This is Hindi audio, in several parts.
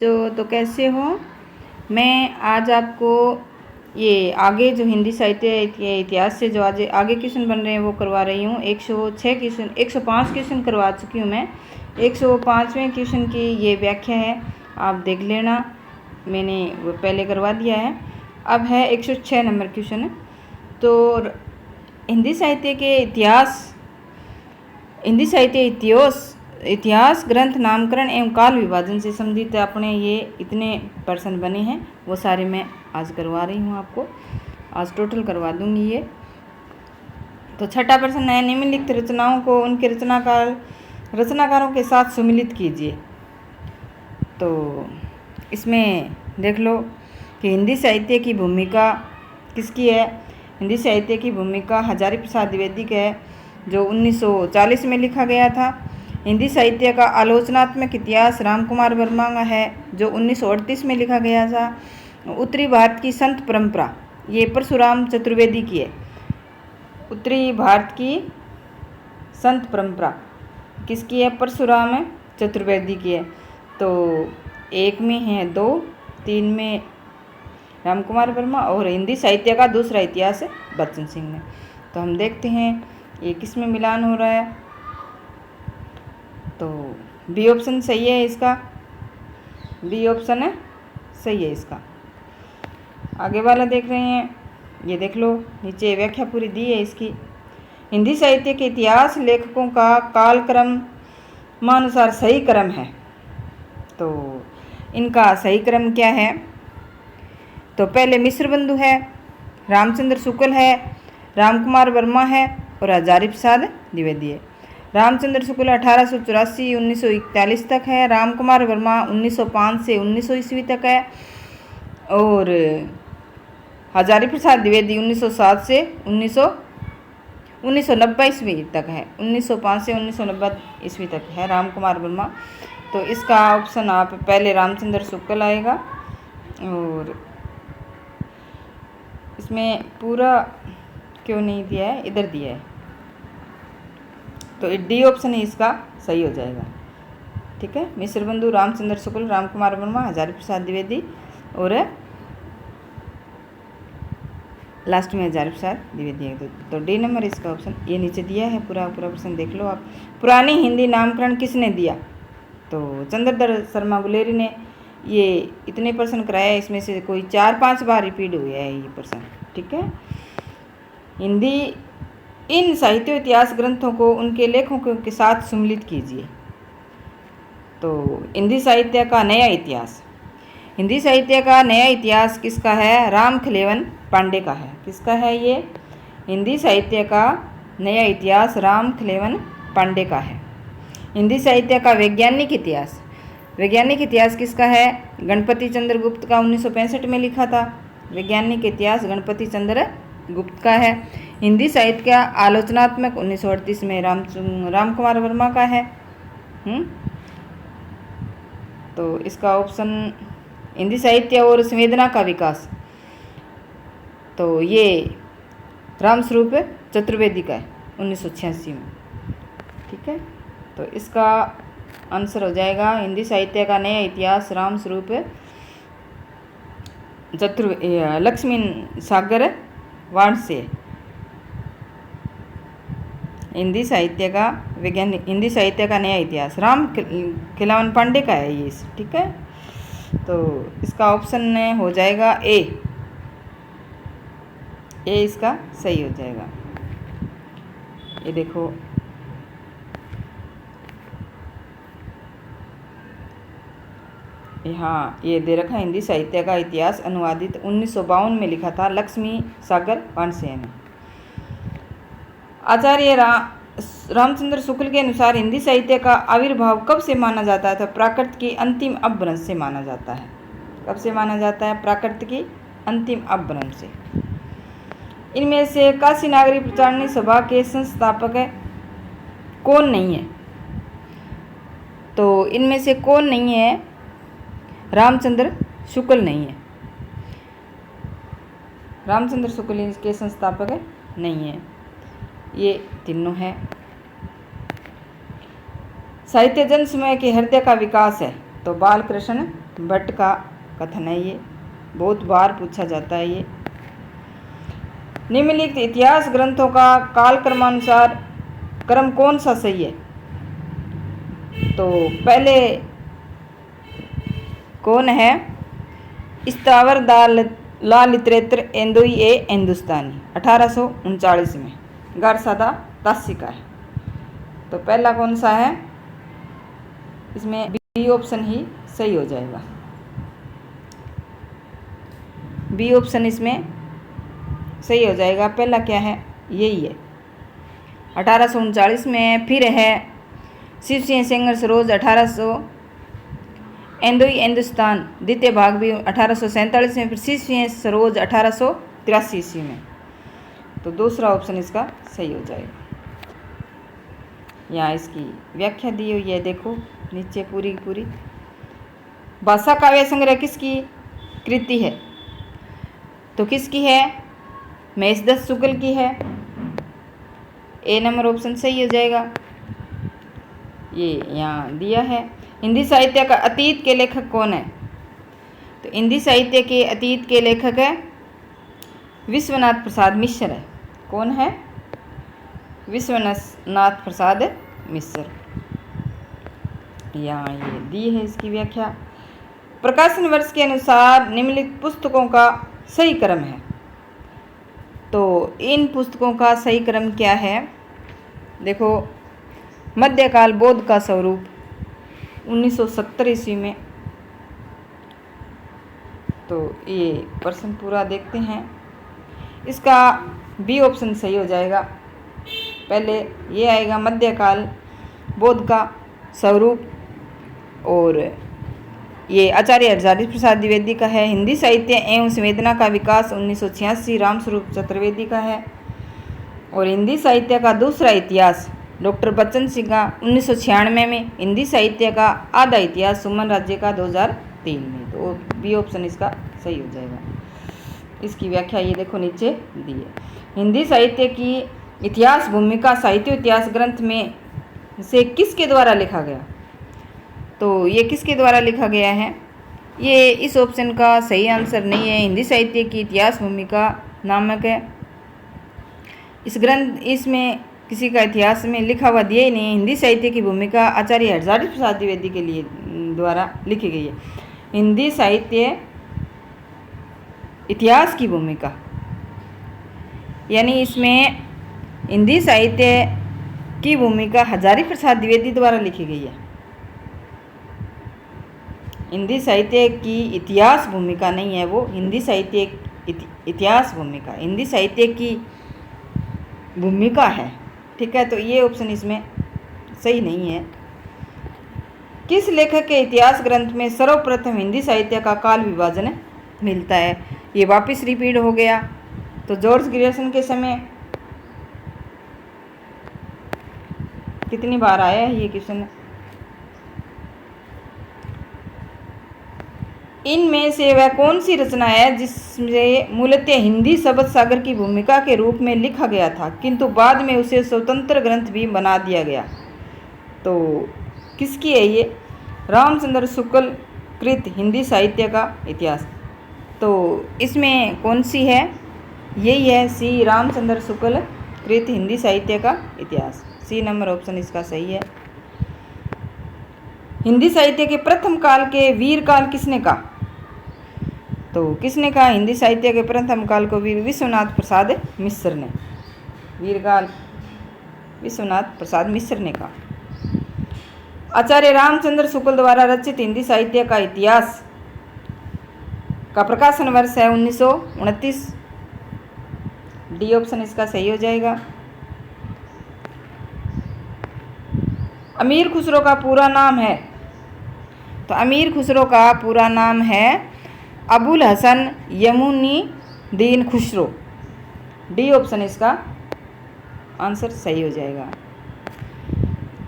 तो कैसे हो। मैं आज आपको ये आगे जो हिंदी साहित्य के इतिहास से जो आज आगे क्वेश्चन बन रहे हैं वो करवा रही हूँ। 106 क्वेश्चन 105 क्वेश्चन करवा चुकी हूँ मैं। 105वें क्वेश्चन की ये व्याख्या है, आप देख लेना, मैंने वो पहले करवा दिया है। अब है 106 नंबर क्वेश्चन। तो हिंदी साहित्य के इतिहास ग्रंथ नामकरण एवं काल विभाजन से संबंधित अपने ये इतने प्रश्न बने हैं, वो सारे मैं आज करवा रही हूँ आपको। आज टोटल करवा दूंगी ये। तो छठा प्रश्न है, निम्नलिखित रचनाओं को उनके रचनाकारों के साथ सम्मिलित कीजिए। तो इसमें देख लो कि हिंदी साहित्य की भूमिका किसकी है। हिंदी साहित्य की भूमिका हजारी प्रसाद द्विवेदी का है, जो 1940 में लिखा गया था। हिंदी साहित्य का आलोचनात्मक इतिहास रामकुमार वर्मा का है, जो 1938 में लिखा गया था। उत्तरी भारत की संत परंपरा, ये परशुराम चतुर्वेदी की है। उत्तरी भारत की संत परंपरा किसकी है? परशुराम चतुर्वेदी की है। तो एक में है 2, 3 में रामकुमार वर्मा और हिंदी साहित्य का दूसरा इतिहास है बच्चन सिंह ने। तो हम देखते हैं ये किस में मिलान हो रहा है। तो बी ऑप्शन सही है इसका, बी ऑप्शन है सही है इसका। आगे वाला देख रहे हैं, ये देख लो, नीचे व्याख्या पूरी दी है इसकी। हिंदी साहित्य के इतिहास लेखकों का कालक्रमानुसार सही क्रम है। तो इनका सही क्रम क्या है? तो पहले मिश्र बंधु है, रामचंद्र शुक्ल है, रामकुमार वर्मा है और हजारी प्रसाद द्विवेदी है। रामचंद्र शुक्ल 1884-1941 तक है, रामकुमार वर्मा 1905 से 1900 ईस्वी तक है और हजारी प्रसाद द्विवेदी 1907 से 1990 ईस्वी तक है। 1905 से 1990 ईस्वी तक है रामकुमार वर्मा। तो इसका ऑप्शन आप पहले रामचंद्र शुक्ल आएगा। और इसमें पूरा क्यों नहीं दिया है, इधर दिया है, तो डी ऑप्शन ही इसका सही हो जाएगा। ठीक है, मिश्र बंधु, रामचंद्र शुक्ल, रामकुमार वर्मा, हजारी प्रसाद द्विवेदी और लास्ट में हजारी प्रसाद द्विवेदी है। तो डी नंबर इसका ऑप्शन। ये नीचे दिया है पूरा प्रश्न देख लो आप। पुरानी हिंदी नामकरण किसने दिया? तो चंद्रधर शर्मा गुलेरी ने। ये इतने प्रश्न कराया, इसमें से कोई 4-5 बार रिपीट हुआ है ये प्रश्न। ठीक है, हिंदी इन साहित्य इतिहास ग्रंथों को उनके लेखकों के साथ सम्मिलित कीजिए। तो हिंदी साहित्य का नया इतिहास, हिंदी साहित्य का नया इतिहास किसका है? राम खिलेवन पांडे का है। किसका है ये? हिंदी साहित्य का नया इतिहास राम खिलेवन पांडे का है। हिंदी साहित्य का वैज्ञानिक इतिहास किसका है? गणपति चंद्र गुप्त का 1965 में लिखा था। वैज्ञानिक इतिहास गणपति चंद्र गुप्त का है। हिंदी साहित्य का आलोचनात्मक 1938 में रामकुमार वर्मा का है। तो इसका ऑप्शन हिंदी साहित्य और संवेदना का विकास, तो ये रामस्वरूप चतुर्वेदी का है 1986 में। ठीक है, तो इसका आंसर हो जाएगा हिंदी साहित्य का नया इतिहास रामस्वरूप लक्ष्मी सागर वाणसे। हिंदी साहित्य का नया इतिहास राम खिलावन पांडे का है ये। ठीक है, तो इसका ऑप्शन हो जाएगा ए इसका सही हो जाएगा। ये देखो, यहाँ ये दे रखा है, हिंदी साहित्य का इतिहास अनुवादित 1952 में लिखा था लक्ष्मी सागर वाणसे ने। आचार्य रामचंद्र शुक्ल के अनुसार हिंदी साहित्य का आविर्भाव कब से माना जाता है? तो प्राकृत की अंतिम अपभ्रंश से माना जाता है। कब से माना जाता है? प्राकृत की अंतिम अपभ्रंश से। इनमें से काशी नागरी प्रचारणी सभा के संस्थापक कौन नहीं है? तो इनमें से कौन नहीं है? रामचंद्र शुक्ल नहीं है। रामचंद्र शुक्ल इसके संस्थापक नहीं है। ये तीनों है। साहित्य जन समय के हृदय का विकास है, तो बाल कृष्ण भट्ट का कथन है, ये बहुत बार पूछा जाता है। ये निम्नलिखित इतिहास ग्रंथों का कालक्रमानुसार क्रम कौन सा सही है? तो पहले कौन है? स्थावर ला लिटरेचर एंदोई ए हिंदुस्तानी 1839 में गारसादा तासी का है। तो पहला कौन सा है? इसमें बी ऑप्शन ही सही हो जाएगा। बी ऑप्शन इसमें सही हो जाएगा। पहला क्या है? यही है 1839 में। फिर है शिव सिंह सेंगर सरोज 1800 एंदोई हिंदुस्तान द्वितीय भाग भी 1847 में। फिर शिव सिंह सरोज 1883 ईस्वी में। तो दूसरा ऑप्शन इसका सही हो जाएगा। यहाँ इसकी व्याख्या दी हुई है, देखो नीचे पूरी पूरी। भाषा काव्य संग्रह किसकी कृति है? तो किसकी है? महेशदास शुक्ल की है। ए नंबर ऑप्शन सही हो जाएगा। ये यहाँ दिया है। हिंदी साहित्य का अतीत के लेखक कौन है? तो हिंदी साहित्य के अतीत के लेखक है विश्वनाथ प्रसाद मिश्र है। कौन है? विश्वनाथ प्रसाद मिश्र। यहाँ ये दी है इसकी व्याख्या। प्रकाशन वर्ष के अनुसार निम्नलिखित पुस्तकों का सही क्रम है। तो इन पुस्तकों का सही क्रम क्या है? देखो, मध्यकाल बौद्ध का स्वरूप 1970 ईस्वी में। तो ये प्रश्न पूरा देखते हैं। इसका बी ऑप्शन सही हो जाएगा। पहले ये आएगा मध्यकाल बौद्ध का स्वरूप, और ये आचार्य हरजारी प्रसाद द्विवेदी का है। हिंदी साहित्य एवं संवेदना का विकास 1986 रामस्वरूप चतुर्वेदी का है। और हिंदी साहित्य का दूसरा इतिहास डॉक्टर बच्चन सिंह का 1996 में। हिंदी साहित्य का आधा इतिहास सुमन राज्य का 2003 में। तो बी ऑप्शन इसका सही हो जाएगा। इसकी व्याख्या ये देखो नीचे दी है। हिंदी साहित्य की इतिहास भूमिका साहित्य इतिहास ग्रंथ में से किसके द्वारा लिखा गया? तो ये किसके द्वारा लिखा गया है? ये इस ऑप्शन का सही आंसर नहीं है। हिंदी साहित्य की इतिहास भूमिका नामक है इस ग्रंथ, इसमें किसी का इतिहास में लिखा हुआ दिया ही नहीं है। हिंदी साहित्य की भूमिका आचार्य हरजारी प्रसाद द्विवेदी के लिए द्वारा लिखी गई है। हिंदी साहित्य इतिहास की भूमिका, यानी इसमें हिंदी साहित्य की भूमिका हरजारी प्रसाद द्विवेदी द्वारा लिखी गई है। हिंदी साहित्य की इतिहास भूमिका नहीं है, वो हिंदी साहित्य इतिहास भूमिका, हिंदी साहित्य की भूमिका है। ठीक है, तो ये ऑप्शन इसमें सही नहीं है। किस लेखक के इतिहास ग्रंथ में सर्वप्रथम हिंदी साहित्य का काल विभाजन मिलता है? ये वापस रिपीट हो गया। तो जॉर्ज ग्रियर्सन के समय कितनी बार आया है ये क्वेश्चन? इनमें से वह कौन सी रचना है जिसमें मूलतः हिंदी शब्द सागर की भूमिका के रूप में लिखा गया था, किंतु बाद में उसे स्वतंत्र ग्रंथ भी बना दिया गया? तो किसकी है ये? रामचंद्र शुक्ल कृत हिंदी साहित्य का इतिहास। तो इसमें कौन सी है? यही है सी, रामचंद्र शुक्ल कृत हिंदी साहित्य का इतिहास। सी नंबर ऑप्शन इसका सही है। हिंदी साहित्य के प्रथम काल के वीर काल किसने कहा? तो किसने कहा हिंदी साहित्य के प्रथम काल को? वीर विश्वनाथ प्रसाद मिश्र ने। वीर काल विश्वनाथ प्रसाद मिश्र ने कहा। आचार्य रामचंद्र शुक्ल द्वारा रचित हिंदी साहित्य का इतिहास का प्रकाशन वर्ष है 1929। डी ऑप्शन इसका सही हो जाएगा। अमीर खुसरो का पूरा नाम है? तो अमीर खुसरो का पूरा नाम है अबुल हसन यमुनीदीन खुसरो। डी ऑप्शन इसका आंसर सही हो जाएगा।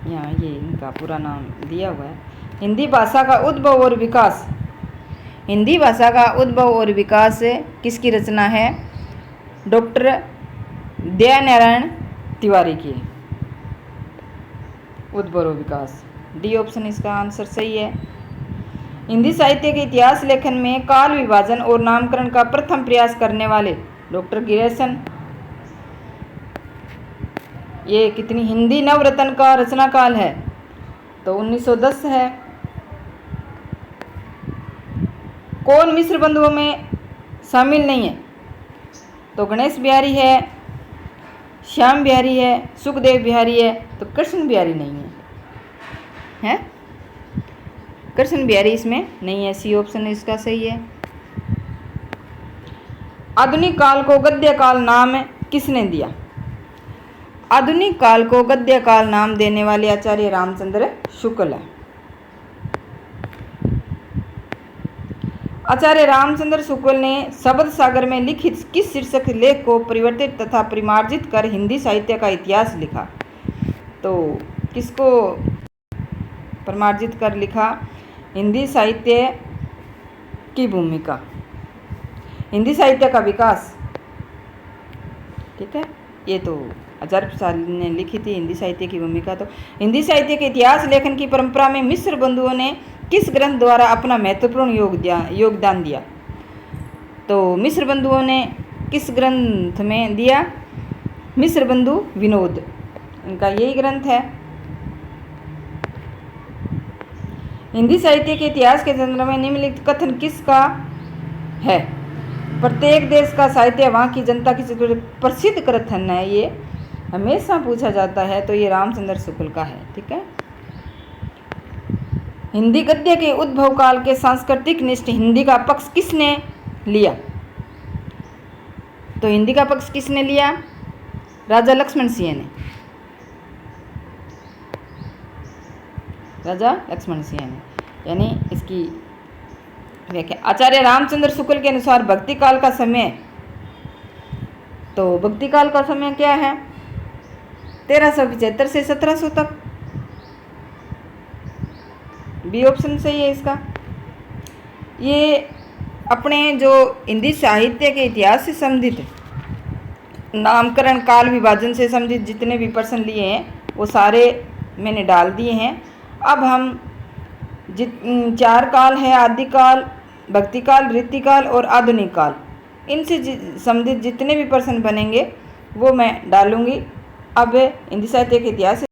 यहाँ ये इनका पूरा नाम दिया हुआ है। हिंदी भाषा का उद्भव और विकास, हिंदी भाषा का उद्भव और विकास किसकी रचना है? डॉक्टर दयानारायण तिवारी की। उद्भव और विकास, डी ऑप्शन इसका आंसर सही है। हिंदी साहित्य के इतिहास लेखन में काल विभाजन और नामकरण का प्रथम प्रयास करने वाले डॉक्टर गिरिसन। ये कितनी हिंदी नवरत्न का रचना काल है तो 1910 है। कौन मिश्र बंधुओं में शामिल नहीं है तो गणेश बिहारी है, श्याम बिहारी है, सुखदेव बिहारी है, तो कृष्ण बिहारी नहीं है। कृष्ण बिहारी इसमें नहीं है, सी ऑप्शन इसका सही है। आधुनिक काल को गद्य काल नाम किसने दिया? आधुनिक काल को गद्य काल नाम देने वाले आचार्य रामचंद्र शुक्ल है। आचार्य रामचंद्र शुक्ल ने शब्द सागर में लिखित किस शीर्षक लेख को परिवर्तित तथा परिमार्जित कर हिंदी साहित्य का इतिहास लिखा? तो किसको परिमार्जित कर लिखा? हिंदी साहित्य की भूमिका, हिंदी साहित्य का विकास। ठीक है, ये तो आचार्य प्रसाद ने लिखी थी हिंदी साहित्य की भूमिका। तो हिंदी साहित्य के इतिहास लेखन की परंपरा में मिश्र बंधुओं ने किस ग्रंथ द्वारा अपना महत्वपूर्ण योगदान दिया? तो मिश्र बंधुओं ने किस ग्रंथ में दिया? मिश्र बंधु विनोद, इनका यही ग्रंथ है। हिंदी साहित्य के इतिहास के संदर्भ में निम्नलिखित कथन किसका है? प्रत्येक देश का साहित्य वहाँ की जनता की प्रसिद्ध कथन है, ये हमेशा पूछा जाता है, तो ये रामचंद्र शुक्ल का है। ठीक है। हिंदी गद्य के उद्भव काल के सांस्कृतिक निष्ठ हिंदी का पक्ष किसने लिया? तो हिंदी का पक्ष किसने लिया? राजा लक्ष्मण सिंह ने। राजा लक्ष्मण सिंह ने, यानी इसकी व्याख्या आचार्य रामचंद्र शुक्ल के अनुसार भक्ति काल का समय, तो भक्ति काल का समय क्या है? 1375 से 1700 तक। बी ऑप्शन सही है इसका। ये अपने जो हिंदी साहित्य के इतिहास से संबंधित नामकरण काल विभाजन से संबंधित जितने भी प्रश्न लिए हैं वो सारे मैंने डाल दिए हैं। अब हम 4 काल है, आदिकाल, भक्तिकाल, रीतिकाल और आधुनिक काल, इनसे संबंधित जितने भी प्रश्न बनेंगे वो मैं डालूंगी। अब हिंदी साहित्य के इतिहास से